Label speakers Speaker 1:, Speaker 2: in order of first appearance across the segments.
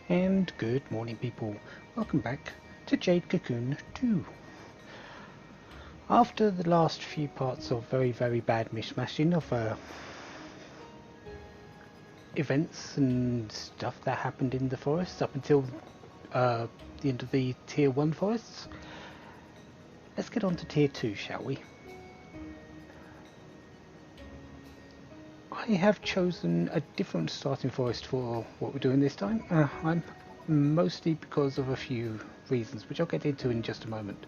Speaker 1: And good morning, people. Welcome back to Jade Cocoon 2. After the last few parts of very bad mishmashing of events and stuff that happened in the forests up until the end of the Tier 1 forests, let's get on to Tier 2, shall we? I have chosen a different starting forest for what we're doing this time. I'm mostly because of a few reasons, which I'll get into in just a moment.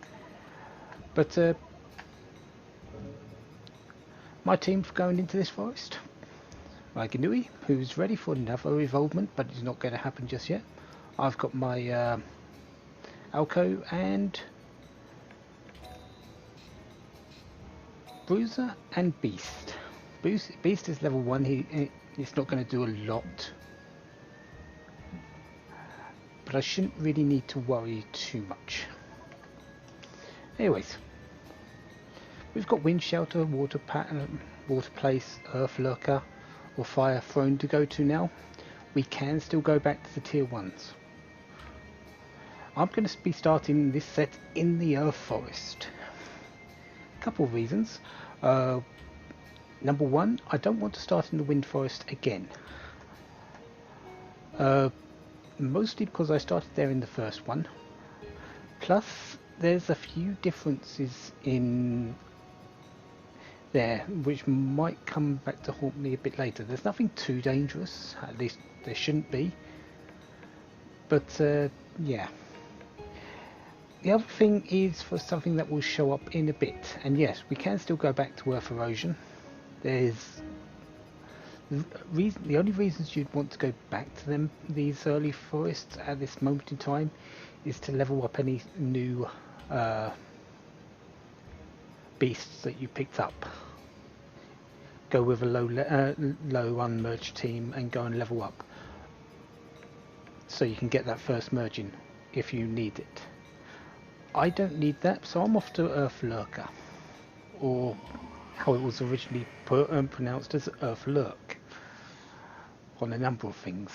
Speaker 1: But my team for going into this forest: my Gnui, who's ready for another evolvement, but it's not going to happen just yet. I've got my Alco and Bruiser and Beast. Beast is level 1, it's not going to do a lot, but I shouldn't really need to worry too much. Anyways, we've got Wind Shelter, Water Pattern, Water Place, Earth Lurker or Fire Throne to go to now. We can still go back to the Tier 1s. I'm going to be starting this set in the Earth Forest. Couple of reasons. Number one, I don't want to start in the Wind Forest again. Mostly because I started there in the first one. Plus, there's a few differences in there which might come back to haunt me a bit later. There's nothing too dangerous, at least there shouldn't be. But yeah. The other thing is for something that will show up in a bit, and yes, we can still go back to Earth Erosion. There's the only reasons you'd want to go back to these early forests at this moment in time is to level up any new beasts that you picked up. Go with a low unmerged team and go and level up, so you can get that first merging if you need it. I don't need that, so I'm off to Earth Lurker, or how it was originally pronounced as Earth Lurk, on a number of things.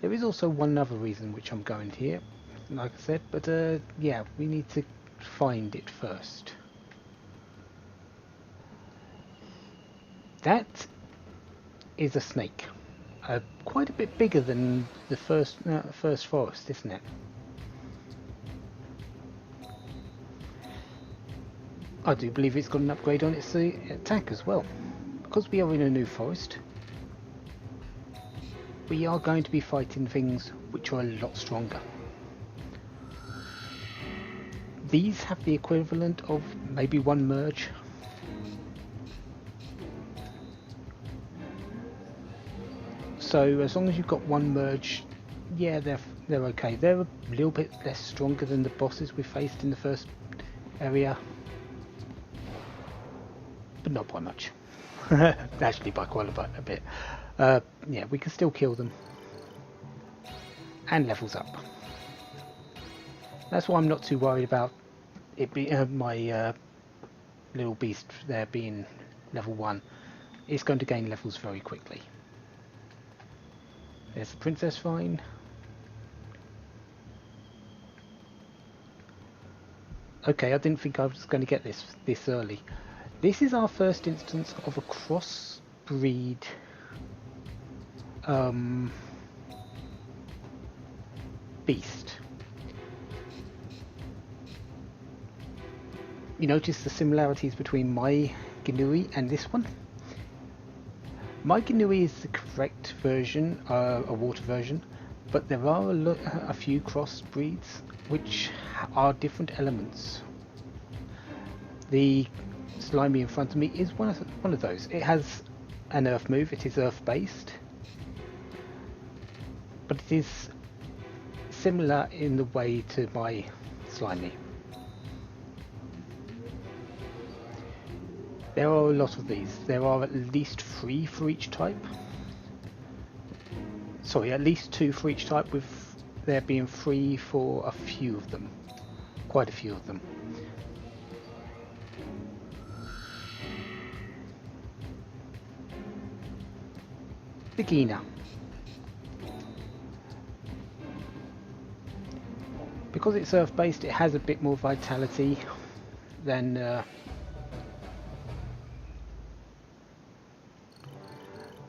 Speaker 1: There is also one other reason which I'm going here, like I said, but yeah, we need to find it first. That is a snake. Quite a bit bigger than the first forest, isn't it? I do believe it's got an upgrade on its attack as well. Because we are in a new forest, we are going to be fighting things which are a lot stronger. These have the equivalent of maybe one merge. So as long as you've got one merge, yeah, they're okay. They're a little bit less stronger than the bosses we faced in the first area, but not by much. Actually, by quite a bit. Yeah, we can still kill them. And levels up. That's why I'm not too worried about it being my little beast there being level 1. It's going to gain levels very quickly. There's the Princess Vine. Okay, I didn't think I was going to get this early. This is our first instance of a crossbreed beast. You notice the similarities between my Gnui and this one? My Gnui is the correct version, a water version, but there are a few crossbreeds which are different elements. The Slimy in front of me is one of those. It has an earth move, it is earth based, but it is similar in the way to my Slimy. There are a lot of these. There are at least 3 for each type. Sorry, at least 2 for each type, with there being 3 for a few of them. Quite a few of them. beginner. Because it's earth based, it has a bit more vitality than a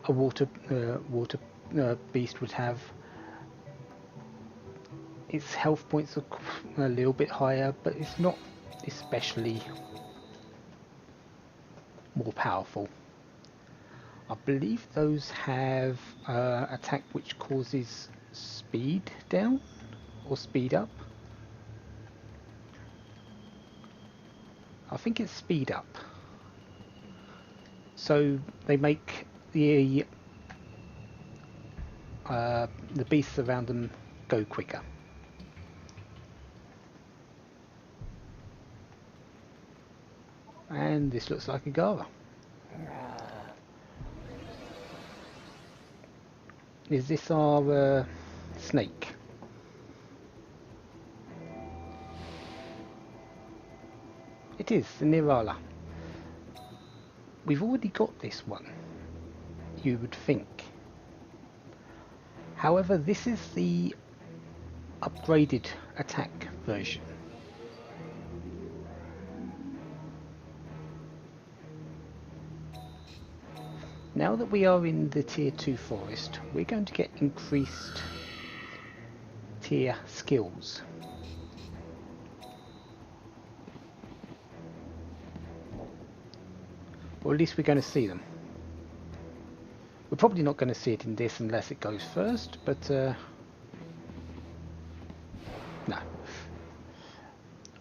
Speaker 1: water beast would have. Its health points are a little bit higher, but it's not especially more powerful. I believe those have attack which causes speed down or speed up. I think it's speed up. So they make the beasts around them go quicker. And this looks like a Gara. Is this our snake? It is, the Nirala. We've already got this one, you would think. However, this is the upgraded attack version. Now that we are in the tier 2 forest, we're going to get increased tier skills. Or at least we're going to see them. We're probably not going to see it in this unless it goes first, but no.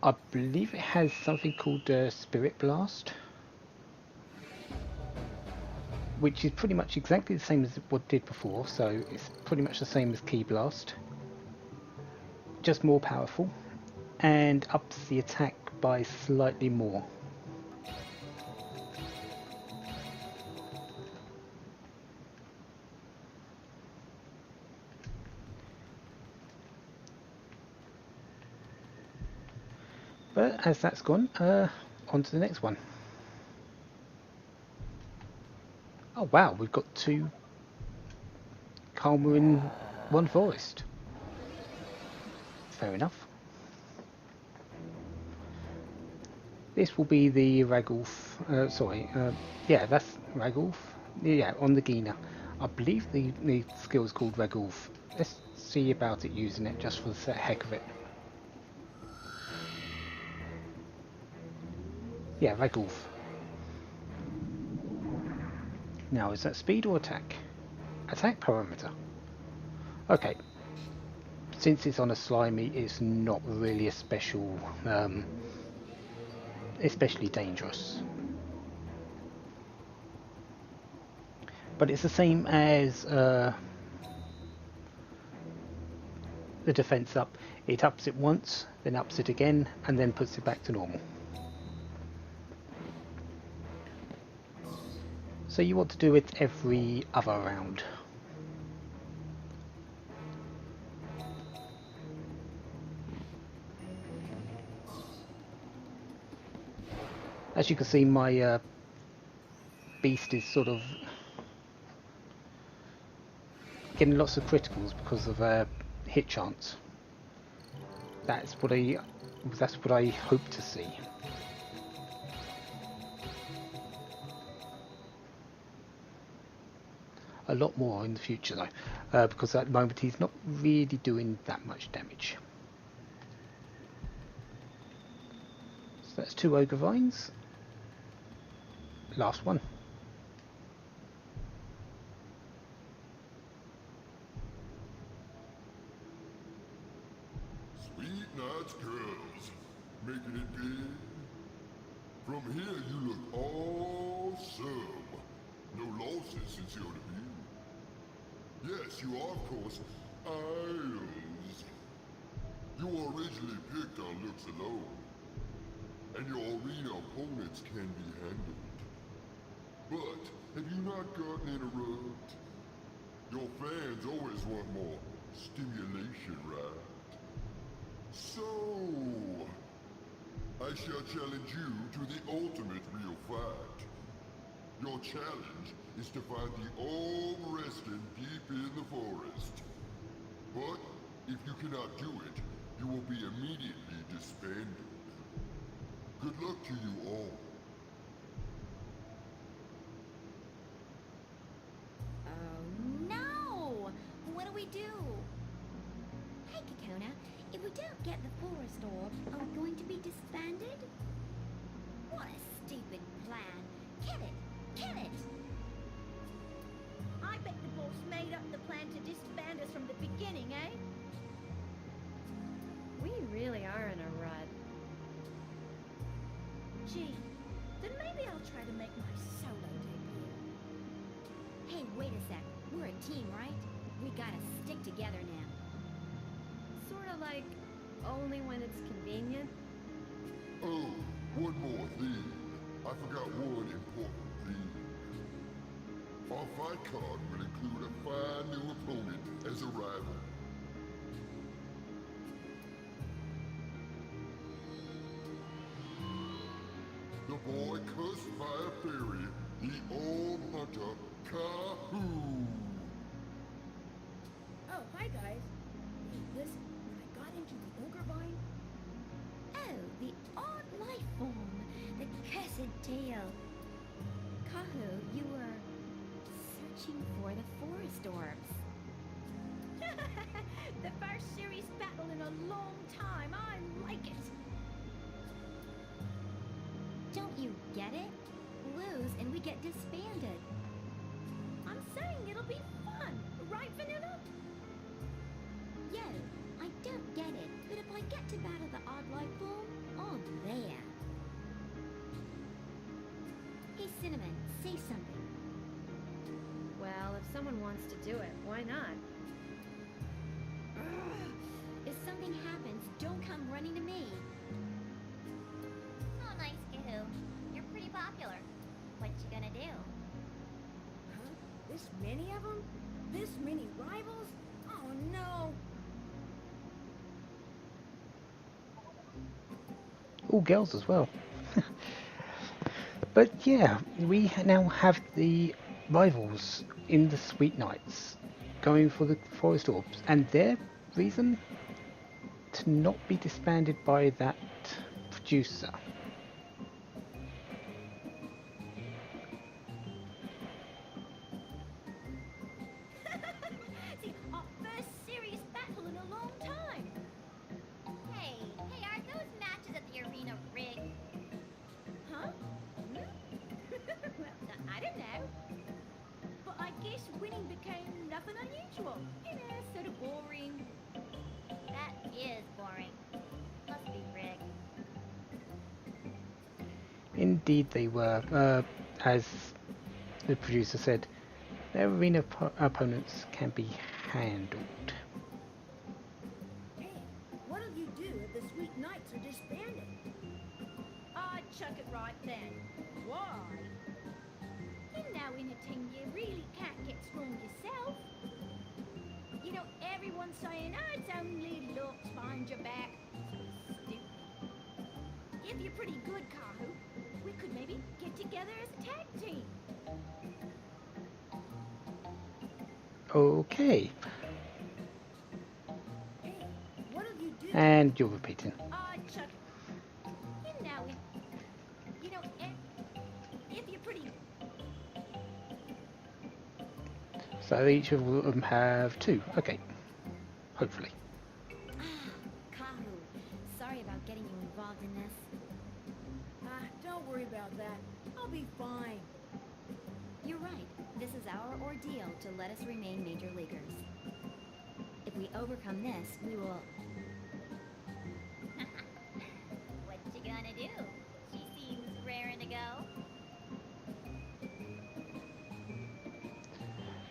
Speaker 1: I believe it has something called Spirit Blast, which is pretty much exactly the same as what it did before, so it's pretty much the same as Ki Blast, just more powerful, and ups the attack by slightly more. But as that's gone, on to the next one. Oh wow, we've got 2 Kalma in one forest. Fair enough. This will be the Ragulf, yeah, that's Ragulf. Yeah, on the Gina. I believe the skill is called Ragulf. Let's see about it using it just for the heck of it. Yeah, Ragulf. Now, is that speed or attack? Attack parameter. Okay. Since it's on a slimy, it's not really a special, especially dangerous. But it's the same as the defense up. It ups it once, then ups it again, and then puts it back to normal. So you want to do it every other round. As you can see, my beast is sort of getting lots of criticals because of hit chance. That's what I hope to see. A lot more in the future though, because at the moment he's not really doing that much damage. So that's 2 Ogre Vines. Last one.
Speaker 2: Sweet nights, girls, making it big. From here you look awesome. No losses since you're the view. Yes, you are, of course, idols. You were originally picked on looks alone, and your arena opponents can be handled. But have you not gotten in a rut? Your fans always want more stimulation, right? So, I shall challenge you to the ultimate real fight. Your challenge is to find the old resting deep in the forest. But if you cannot do it, you will be immediately disbanded. Good luck to you all.
Speaker 3: Oh no! What do we do? Hey, Kakona, if we don't get the forest orb, are we going to be disbanded? What a stupid plan. Kill it! Kill it!
Speaker 4: I bet the boss made up the plan to disband us from the beginning, eh?
Speaker 5: We really are in a rut.
Speaker 4: Gee, then maybe I'll try to make my solo debut.
Speaker 3: Hey, wait a sec. We're a team, right? We gotta stick together now.
Speaker 5: Sort of like only when it's convenient.
Speaker 2: Oh, one more thing. I forgot one important thing. Our fight card will include a fine new opponent as a rival. The boy cussed by a fairy, the old hunter, Kahoo.
Speaker 4: Oh, hi guys. Hey, listen, when I got into the ogre vine,
Speaker 3: Oh, the odd life form. The cursed tail. Kahu, you were searching for the forest orbs.
Speaker 4: the first serious battle in a long time. I like it.
Speaker 3: Don't you get it? Lose and we get disbanded.
Speaker 4: I'm saying it'll be fun, right, Vanilla?
Speaker 3: Yo, I don't get it, but if I get to battle the odd life form, I'm there. Hey, Cinnamon, say something.
Speaker 5: Well, if someone wants to do it, why not?
Speaker 3: If something happens, don't come running to me.
Speaker 6: Oh, nice, Kahoo. You're pretty popular. What you gonna do?
Speaker 4: Huh? This many of them? This many rivals? Oh no!
Speaker 1: All girls as well. But yeah, we now have the rivals in the Sweet Knights going for the Forest Orbs, and their reason to not be disbanded by that producer.
Speaker 4: See, our first serious battle in a long time.
Speaker 6: Hey, are those matches at the arena rigged?
Speaker 4: Huh? well, I don't know. But I guess winning became nothing unusual. You know, sort of boring.
Speaker 6: That is boring. Must be rigged.
Speaker 1: Indeed they were, as the producer said, their arena opponents can be handled.
Speaker 4: Hey, what'll you do if the Sweet Knights are disbanded? I'd chuck it right then. Why? You know, in a team you really can't get strong yourself. You know, everyone's saying, oh, it's only looks behind your back. So stupid. If you're pretty good, Kahu, we could maybe get together as a tag team.
Speaker 1: Okay,
Speaker 4: Hey, what'll you do?
Speaker 1: and you're repeating.
Speaker 4: I'd chuck You know, if you're pretty...
Speaker 1: So each of them have two. Okay, hopefully.
Speaker 3: Kahu, sorry about getting you involved in this.
Speaker 4: Don't worry about that. I'll be fine.
Speaker 3: You're right. This is our ordeal to let us remain major leaguers. If we overcome this, we will...
Speaker 6: What you gonna do? She seems raring to go.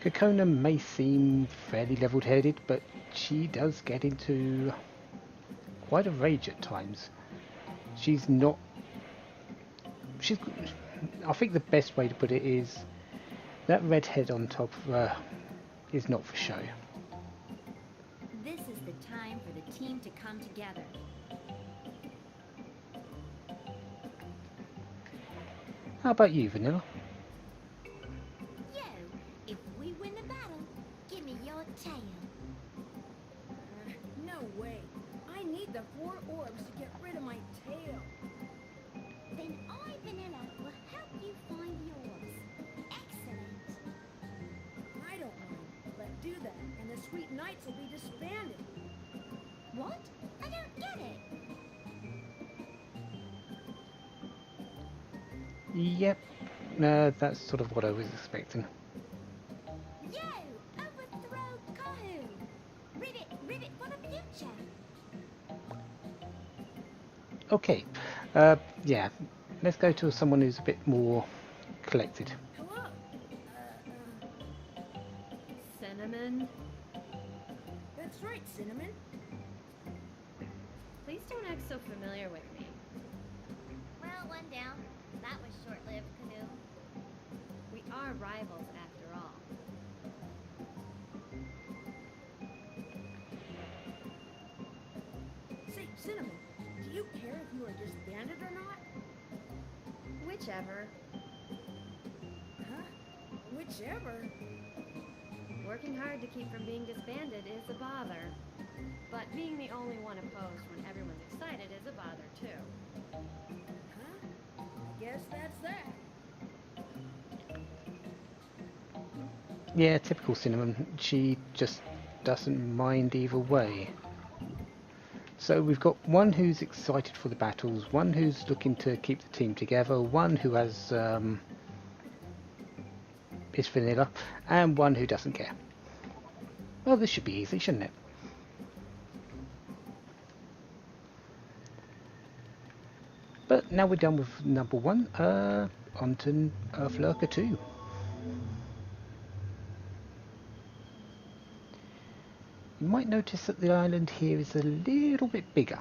Speaker 1: Kokona may seem fairly level-headed, but she does get into quite a rage at times. She's not... I think the best way to put it is that red head on top of her is not for show.
Speaker 3: This is the time for the team to come together.
Speaker 1: How about you, Vanilla?
Speaker 4: the 4 orbs to get rid of my tail.
Speaker 3: Then I, Vanilla, will help you find yours. Excellent.
Speaker 4: I don't mind, but do that, and the Sweet Knights will be disbanded.
Speaker 3: What? I don't get it.
Speaker 1: Yep, that's sort of what I was expecting.
Speaker 3: Yo, overthrow Cocoon. Rivet for the future.
Speaker 1: Okay, yeah, let's go to someone who's a bit more collected.
Speaker 4: Hello.
Speaker 5: Cinnamon?
Speaker 4: That's right, Cinnamon.
Speaker 5: Please don't act so familiar with me.
Speaker 6: Well, one down. That was short-lived, Canoe.
Speaker 5: We are rivals after all.
Speaker 4: Say, Cinnamon, do you care if you are disbanded or not?
Speaker 5: Whichever.
Speaker 4: Huh? Whichever.
Speaker 5: Working hard to keep from being disbanded is a bother. But being the only one opposed when everyone's excited is a bother too.
Speaker 4: Huh? I guess that's that.
Speaker 1: Yeah, typical Cinnamon. She just doesn't mind either way. So we've got one who's excited for the battles, one who's looking to keep the team together, one who has is vanilla, and one who doesn't care. Well, this should be easy, shouldn't it? But now we're done with number 1, Ponton of Lager 2. You might notice that the island here is a little bit bigger.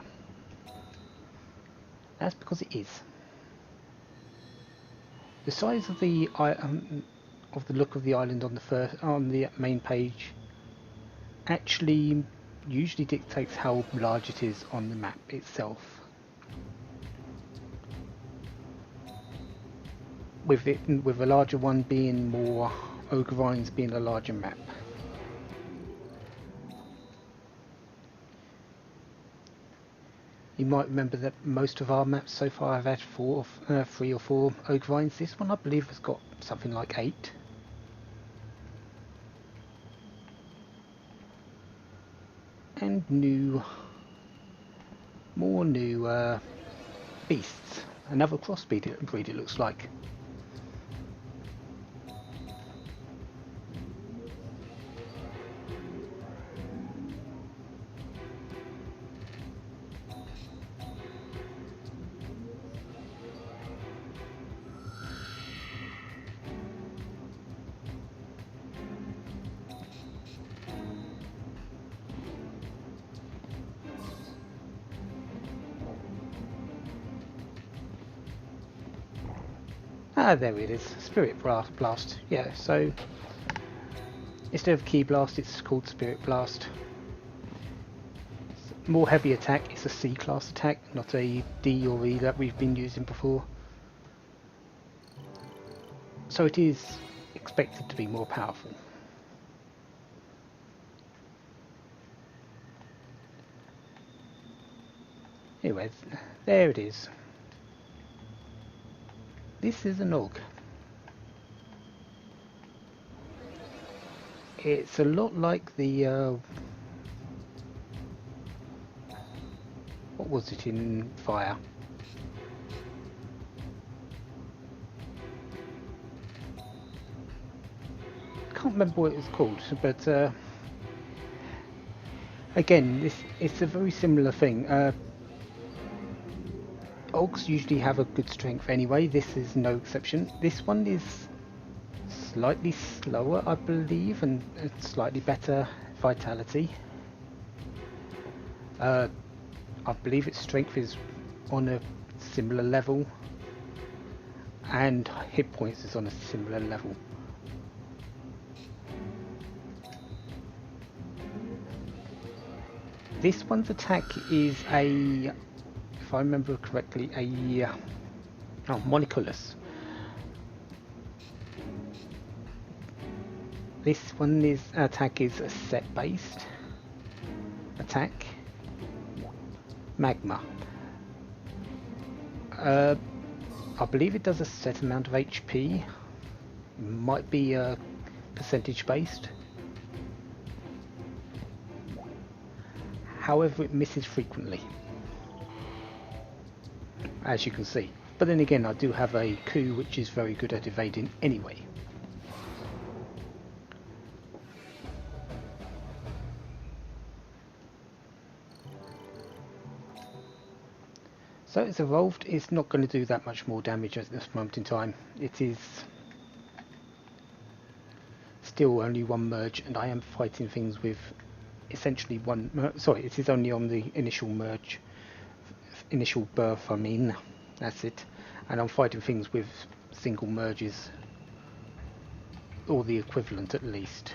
Speaker 1: That's because it is. The size of the look of the island on the main page actually usually dictates how large it is on the map itself. With a larger one being more Ogrines being a larger map. You might remember that most of our maps so far have had 3 or 4 Ogrines. This one I believe has got something like 8. And more new beasts. Another crossbreed it looks like. Ah, there it is. Spirit Blast. Yeah, so instead of Key Blast, it's called Spirit Blast. More heavy attack. It's a C class attack, not a D or E that we've been using before. So it is expected to be more powerful. Anyway, there it is. This is an Og. It's a lot like the what was it in Fire? Can't remember what it was called, but again, it's a very similar thing. Ogs usually have a good strength anyway. This is no exception. This one is slightly slower, I believe, and slightly better vitality. I believe its strength is on a similar level, and hit points is on a similar level. This one's attack is a, if I remember correctly, a Monoculus. This one attack is a set based attack, magma. I believe it does a set amount of HP. Might be percentage based. However, it misses frequently, as you can see. But then again, I do have a coup which is very good at evading anyway. So it's evolved. It's not going to do that much more damage at this moment in time. It is still only one merge, and I am fighting things with essentially one. Sorry, it is only on the initial merge, initial birth. I mean, that's it. And I'm fighting things with single merges, or the equivalent at least.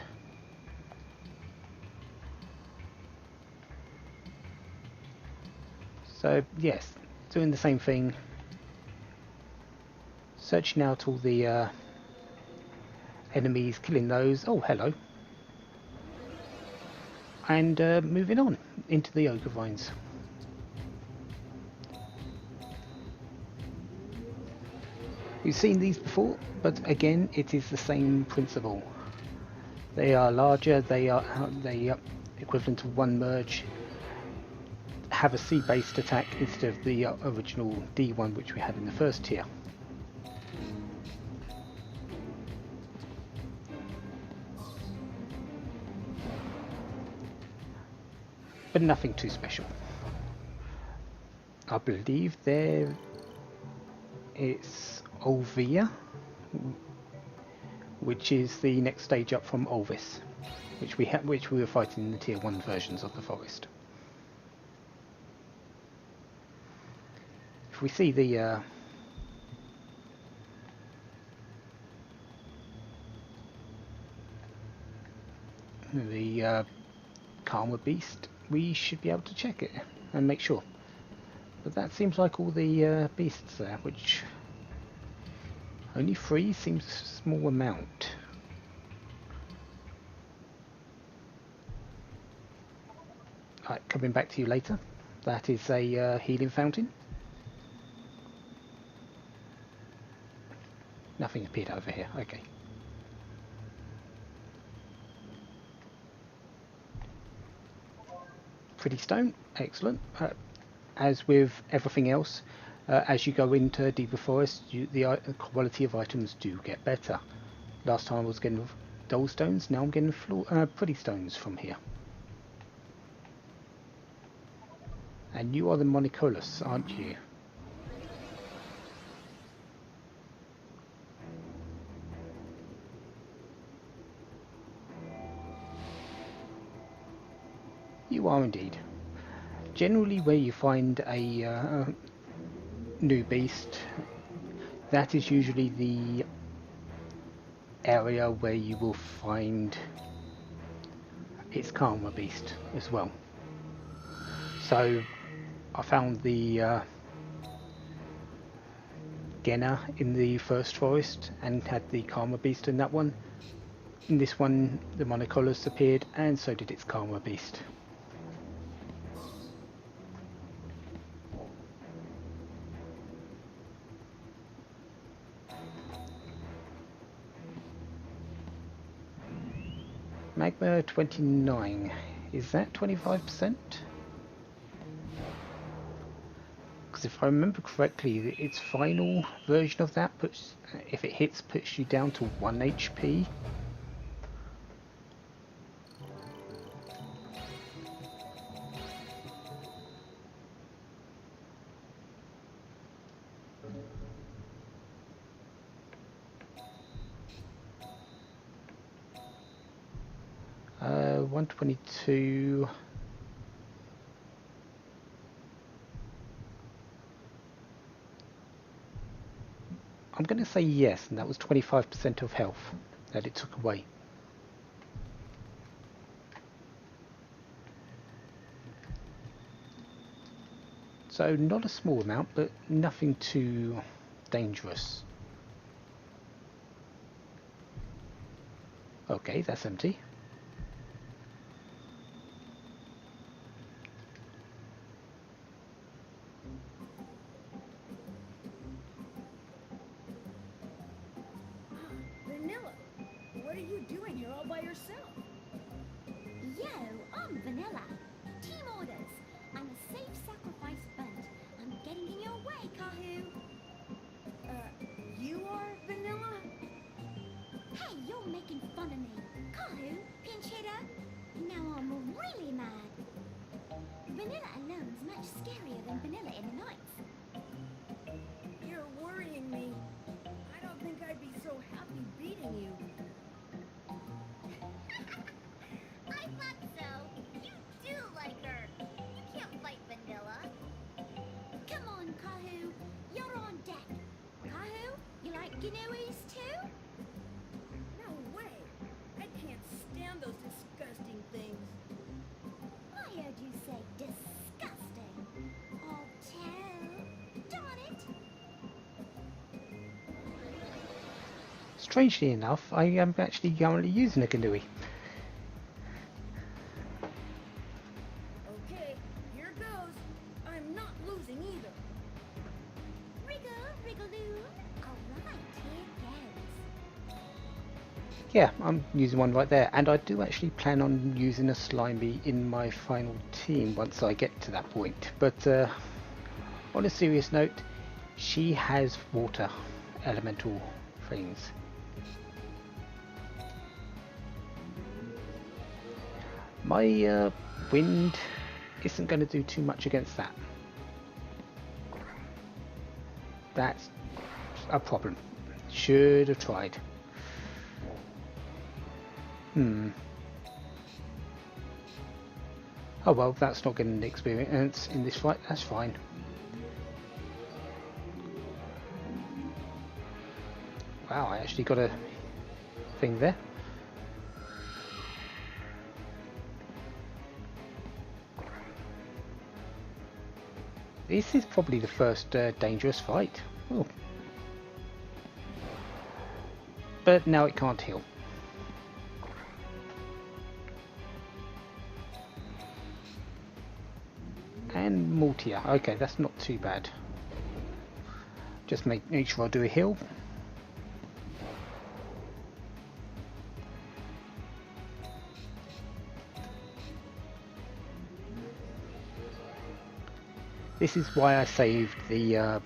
Speaker 1: So yes, doing the same thing, searching out all the enemies, killing those. Oh, hello. And moving on into the ogre vines. We've seen these before, but again, it is the same principle. They are larger. They are equivalent to one merge. Have a C-based attack instead of the original D1 which we had in the first tier. But nothing too special. I believe there it's Olvia, which is the next stage up from Olvis, which we were fighting in the tier 1 versions of the forest. If we see the Karma Beast, we should be able to check it and make sure. But that seems like all the beasts there, which only 3 seems a small amount. Right, coming back to you later. That is a healing fountain. Nothing appeared over here. Okay. Pretty stone. Excellent. As with everything else, as you go into deeper forest, the quality of items do get better. Last time I was getting dull stones, now I'm getting pretty stones from here. And you are the Monicolus, aren't you? You are indeed. Generally, where you find a new beast, that is usually the area where you will find its Karma Beast as well. So I found the Genna in the first forest and had the Karma Beast in that one. In this one, the Monocolus appeared, and so did its Karma Beast. Magma 29, is that 25%? Because if I remember correctly, its final version of that puts, if it hits, puts you down to 1 HP. Uh, 122. I'm going to say yes, and that was 25% of health that it took away. So not a small amount, but nothing too dangerous. Okay, that's empty.
Speaker 4: all by herself.
Speaker 3: Yo, I'm Vanilla. Team orders. I'm a safe sacrifice bunt. I'm getting in your way, Kahoo.
Speaker 4: You are Vanilla?
Speaker 3: Hey, you're making fun of me. Kahoo, pinch hitter. Now I'm really mad. Vanilla alone's much scarier than Vanilla in the night.
Speaker 4: You're worrying me. I don't think I'd be so happy beating you.
Speaker 6: I thought so. You do like her. You can't fight Vanilla.
Speaker 3: Come on, Kahoo. You're on deck. Kahoo, you like Gnosis too?
Speaker 4: No way. I can't stand those disgusting things.
Speaker 3: I heard you say disgusting. Oh, tell. Darn it.
Speaker 1: Strangely enough, I am actually currently using a Ganui.
Speaker 4: Okay, here goes. I'm not losing either.
Speaker 3: Wriggle, wriggle-loon. All right, here goes.
Speaker 1: Yeah, I'm using one right there, and I do actually plan on using a Slimy in my final team once I get to that point. But on a serious note, she has water elemental things. My wind isn't going to do too much against that. That's a problem. Should have tried. Oh well, that's not getting the experience in this fight, that's fine. Wow, I actually got a thing there. This is probably the first dangerous fight. Oh. But now it can't heal. And Mortia. Okay, that's not too bad. Just make sure I do a heal. This is why I saved the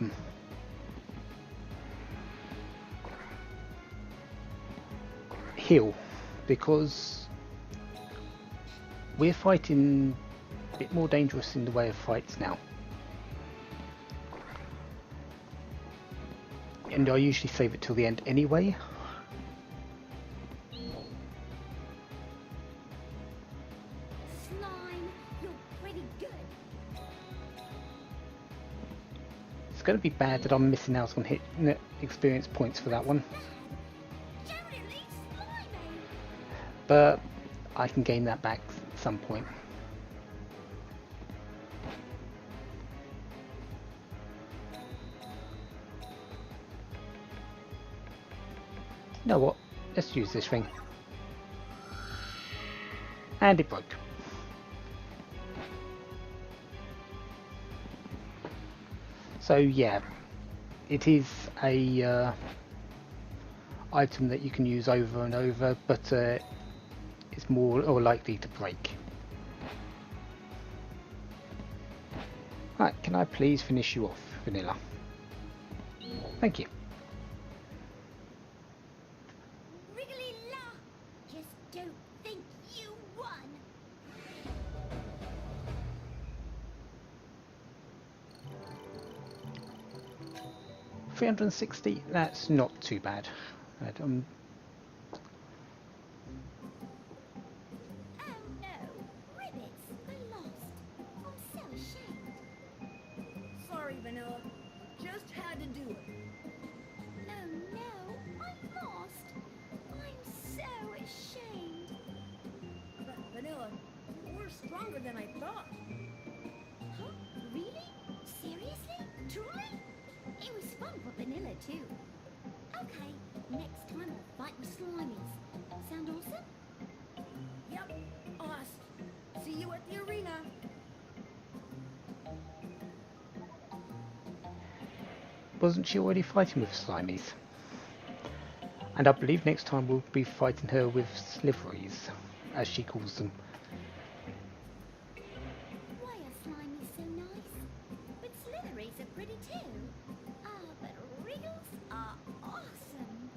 Speaker 1: heal, because we're fighting a bit more dangerous in the way of fights now. And I usually save it till the end anyway.
Speaker 3: Slime, you're pretty good.
Speaker 1: It's going to be bad that I'm missing out on hit experience points for that one.
Speaker 3: Totally slimy.
Speaker 1: But I can gain that back at some point. You know what? Let's use this ring. And it broke. So yeah, it is a item that you can use over and over, but it's more or likely to break. Right, can I please finish you off, Vanilla? Thank you.
Speaker 3: Wriggly la. Just don't think you won.
Speaker 1: 360, that's not too bad.
Speaker 3: Oh no, Ribbits, I lost. I'm so ashamed.
Speaker 4: Sorry, Vanilla. Just had to do it.
Speaker 3: Oh no, I lost. I'm so ashamed.
Speaker 4: But Vanilla, you're stronger than I thought.
Speaker 3: Huh? Really? Seriously? Truly? It was fun for Vanilla too. Okay, next time I'll fight with Slimies. Sound awesome?
Speaker 4: Yep, us. See you at the arena.
Speaker 1: Wasn't she already fighting with Slimies? And I believe next time we'll be fighting her with sliveries, as she calls them.
Speaker 3: Why are slimies so nice? But slitheries are pretty too. But wriggles are awesome.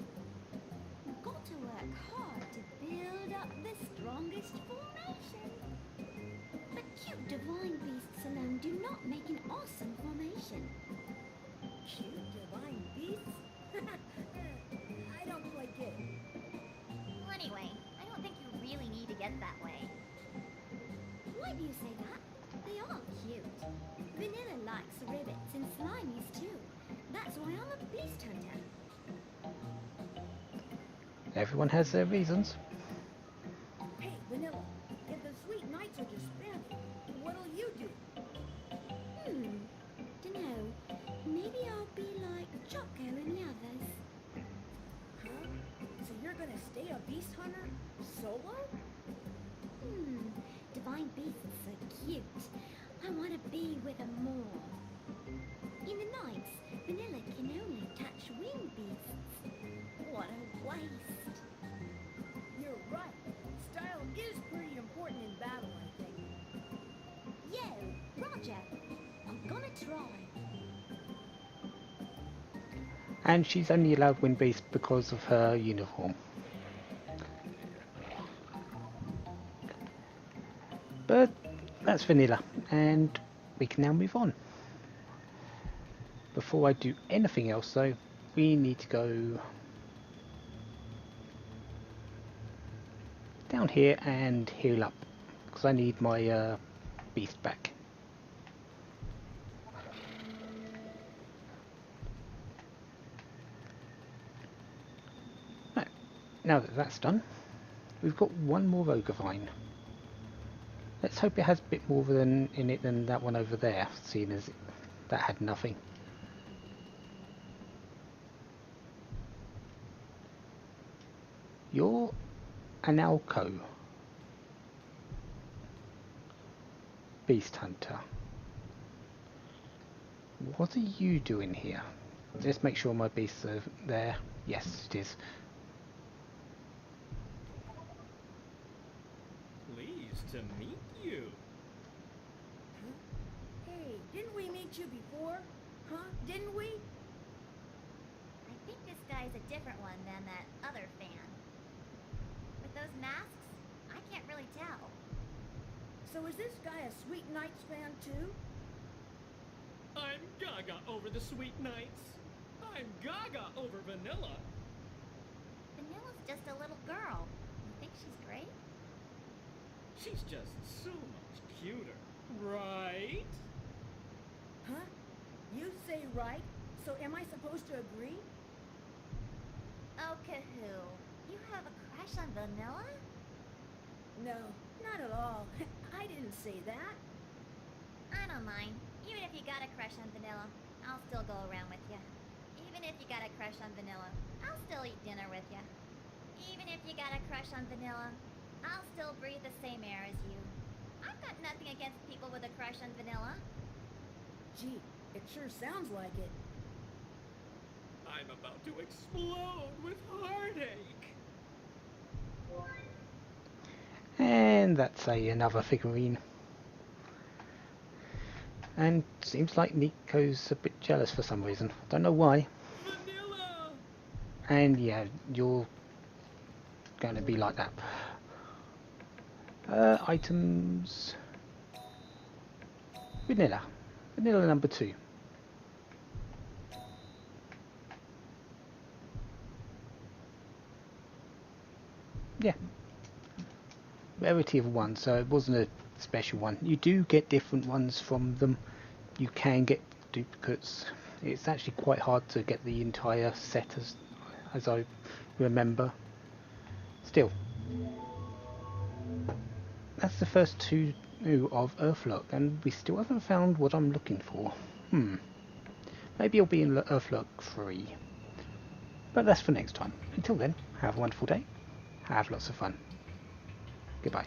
Speaker 3: You've got to work hard to build up the strongest formation. But cute divine beasts alone do not make an awesome formation.
Speaker 4: Cute divine beasts? I don't quite get it.
Speaker 6: Well, anyway, I don't think you really need to get that way.
Speaker 3: Why do you say that? They are cute. Vanilla likes ribbits and slimies too. That's why I'm a beast hunter.
Speaker 1: Everyone has their reasons.
Speaker 4: Hey, Vanilla, if the sweet nights are disbanded, what'll you do?
Speaker 3: Dunno. Maybe I'll be like Choco and the others.
Speaker 4: Huh? So you're gonna stay a beast hunter? Solo?
Speaker 3: Divine beasts are cute. I want to be with them more. In the nights, Vanilla can only touch winged beasts. What a waste.
Speaker 4: You're right. Style is pretty important in battle, I think.
Speaker 3: Yo, Roger. I'm gonna try.
Speaker 1: And she's only allowed wind beast because of her uniform. But that's vanilla, and we can now move on. Before I do anything else though, we need to go down here and heal up, because I need my beast back. Right, now that that's done, we've got one more ogre vine. Let's hope it has a bit more in it than that one over there, seeing as that had nothing. You're an Alco beast hunter. What are you doing here? Let's make sure my beasts are there. Yes, it is.
Speaker 7: Pleased to meet you.
Speaker 4: Hey, didn't we meet you before? Huh? Didn't we?
Speaker 6: I think this guy's a different one than that other fan. With those masks, I can't really tell.
Speaker 4: So is this guy a Sweet Nights fan too?
Speaker 7: I'm gaga over the sweet nights. I'm gaga over vanilla.
Speaker 6: Vanilla's just a little girl. You think she's great?
Speaker 7: She's just so much cuter, right?
Speaker 4: Huh? You say right, so am I supposed to agree?
Speaker 6: Oh, Kahoo. You have a crush on Vanilla?
Speaker 4: No, not at all. I didn't say that.
Speaker 6: I don't mind. Even if you got a crush on Vanilla, I'll still go around with you. Even if you got a crush on Vanilla, I'll still eat dinner with you. Even if you got a crush on Vanilla, I'll still breathe the same air as you. I've got nothing against people with a crush on Vanilla.
Speaker 4: Gee, it sure sounds like it.
Speaker 7: I'm about to explode with heartache.
Speaker 1: And that's another figurine. And seems like Nico's a bit jealous for some reason. Don't know why.
Speaker 7: Vanilla!
Speaker 1: And yeah, you're going to be like that. Items. Vanilla. Vanilla number 2. Yeah. Rarity of 1, so it wasn't a special one. You do get different ones from them. You can get duplicates. It's actually quite hard to get the entire set as I remember. Still, that's the first 2 of Earthlock, and we still haven't found what I'm looking for. Maybe it'll be in Earthlock 3. But that's for next time. Until then, have a wonderful day. Have lots of fun. Goodbye.